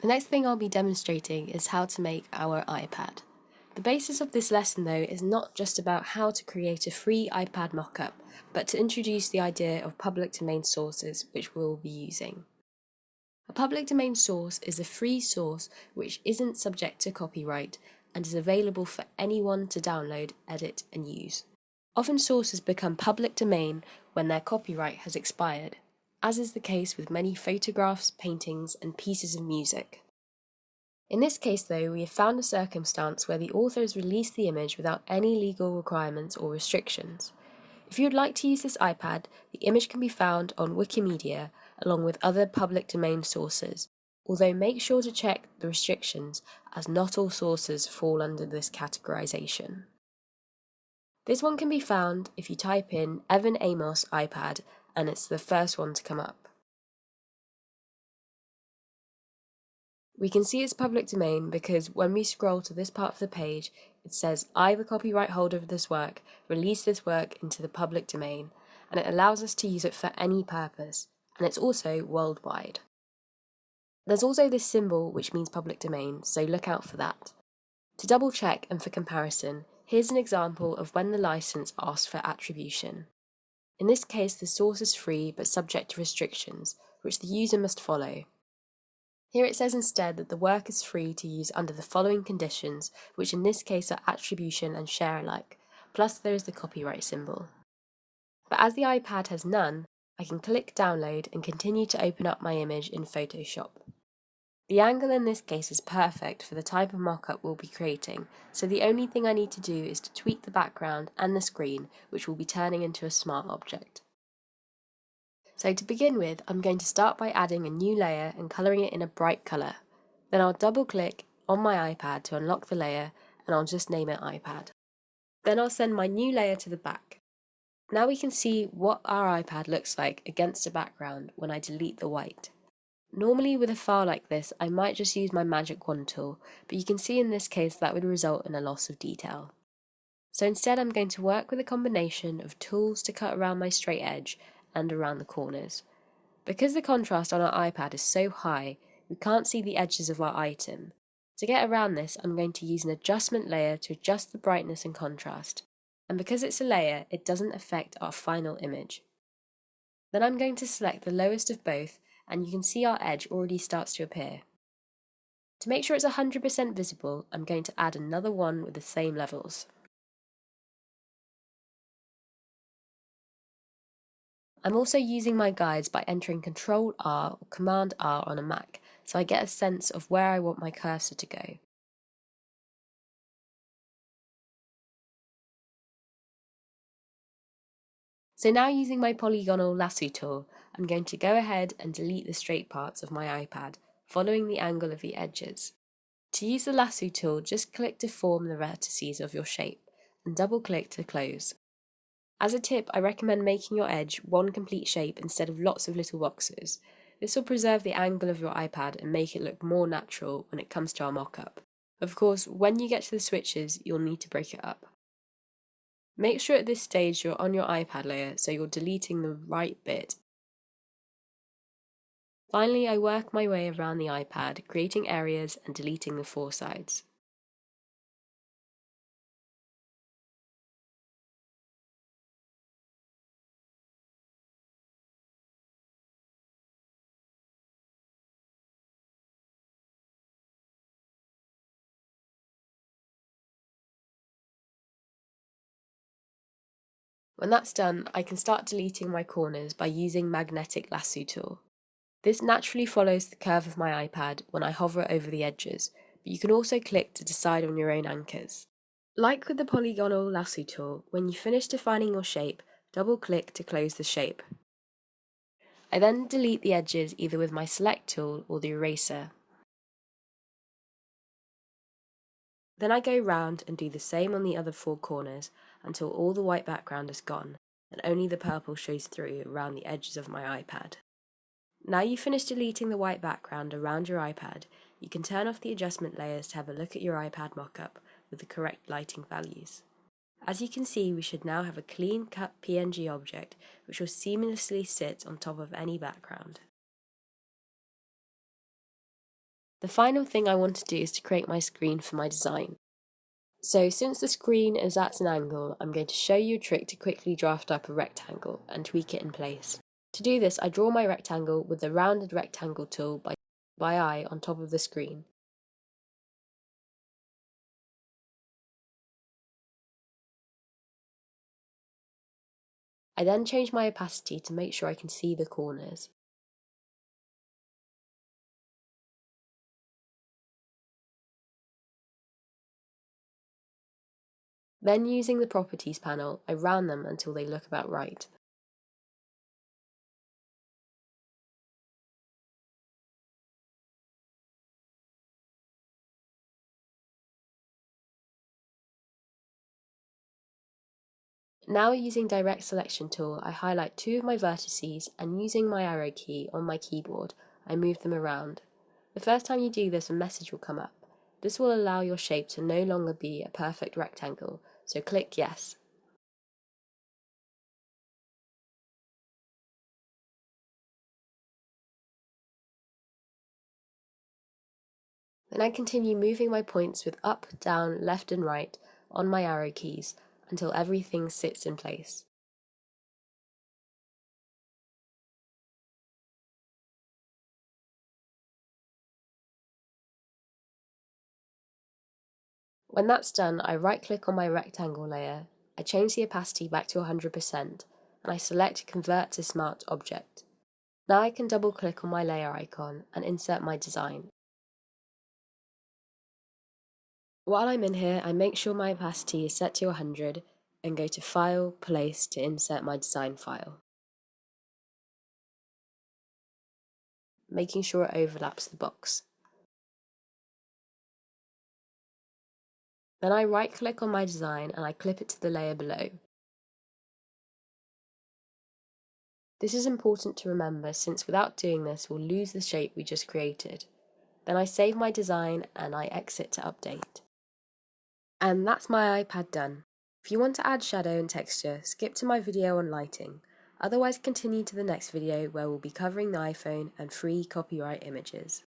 The next thing I'll be demonstrating is how to make our iPad. The basis of this lesson though is not just about how to create a free iPad mockup, but to introduce the idea of public domain sources which we'll be using. A public domain source is a free source which isn't subject to copyright and is available for anyone to download, edit and use. Often sources become public domain when their copyright has expired, as is the case with many photographs, paintings and pieces of music. In this case though, we have found a circumstance where the author has released the image without any legal requirements or restrictions. If you would like to use this iPad, the image can be found on Wikimedia along with other public domain sources, although make sure to check the restrictions as not all sources fall under this categorization. This one can be found if you type in Evan Amos iPad and it's the first one to come up. We can see it's public domain because when we scroll to this part of the page, it says, I, the copyright holder of this work, release this work into the public domain, and it allows us to use it for any purpose, and it's also worldwide. There's also this symbol which means public domain, so look out for that. To double check and for comparison, here's an example of when the license asks for attribution. In this case, the source is free but subject to restrictions, which the user must follow. Here it says instead that the work is free to use under the following conditions, which in this case are attribution and share alike, plus there is the copyright symbol. But as the iPad has none, I can click download and continue to open up my image in Photoshop. The angle in this case is perfect for the type of mockup we'll be creating, so the only thing I need to do is to tweak the background and the screen, which will be turning into a smart object. So to begin with, I'm going to start by adding a new layer and colouring it in a bright colour. Then I'll double click on my iPad to unlock the layer and I'll just name it iPad. Then I'll send my new layer to the back. Now we can see what our iPad looks like against a background when I delete the white. Normally with a file like this I might just use my magic wand tool, but you can see in this case that would result in a loss of detail. So instead I'm going to work with a combination of tools to cut around my straight edge and around the corners. Because the contrast on our iPad is so high, we can't see the edges of our item. To get around this, I'm going to use an adjustment layer to adjust the brightness and contrast. And because it's a layer, it doesn't affect our final image. Then I'm going to select the lowest of both, and you can see our edge already starts to appear. To make sure it's 100% visible, I'm going to add another one with the same levels. I'm also using my guides by entering Ctrl-R or Command-R on a Mac, so I get a sense of where I want my cursor to go. So now using my polygonal lasso tool, I'm going to go ahead and delete the straight parts of my iPad, following the angle of the edges. To use the lasso tool, just click to form the vertices of your shape, and double-click to close. As a tip, I recommend making your edge one complete shape instead of lots of little boxes. This will preserve the angle of your iPad and make it look more natural when it comes to our mockup. Of course, when you get to the switches, you'll need to break it up. Make sure at this stage you're on your iPad layer so you're deleting the right bit. Finally, I work my way around the iPad, creating areas and deleting the four sides. When that's done, I can start deleting my corners by using magnetic lasso tool. This naturally follows the curve of my iPad when I hover over the edges, but you can also click to decide on your own anchors. Like with the polygonal lasso tool, when you finish defining your shape, double-click to close the shape. I then delete the edges either with my select tool or the eraser. Then I go round and do the same on the other four corners until all the white background is gone and only the purple shows through around the edges of my iPad. Now you've finished deleting the white background around your iPad, you can turn off the adjustment layers to have a look at your iPad mockup with the correct lighting values. As you can see, we should now have a clean-cut PNG object which will seamlessly sit on top of any background. The final thing I want to do is to create my screen for my design. So since the screen is at an angle, I'm going to show you a trick to quickly draft up a rectangle and tweak it in place. To do this, I draw my rectangle with the rounded rectangle tool by eye on top of the screen. I then change my opacity to make sure I can see the corners. Then using the properties panel, I round them until they look about right. Now using direct selection tool, I highlight two of my vertices and using my arrow key on my keyboard, I move them around. The first time you do this, a message will come up. This will allow your shape to no longer be a perfect rectangle, so click yes. Then I continue moving my points with up, down, left and right on my arrow keys until everything sits in place. When that's done, I right-click on my rectangle layer, I change the opacity back to 100%, and I select Convert to Smart Object. Now I can double-click on my layer icon and insert my design. While I'm in here, I make sure my opacity is set to 100 and go to File, Place to insert my design file, making sure it overlaps the box. Then I right-click on my design and I clip it to the layer below. This is important to remember since without doing this we'll lose the shape we just created. Then I save my design and I exit to update. And that's my iPad done. If you want to add shadow and texture, skip to my video on lighting. Otherwise continue to the next video where we'll be covering the iPhone and free copyright images.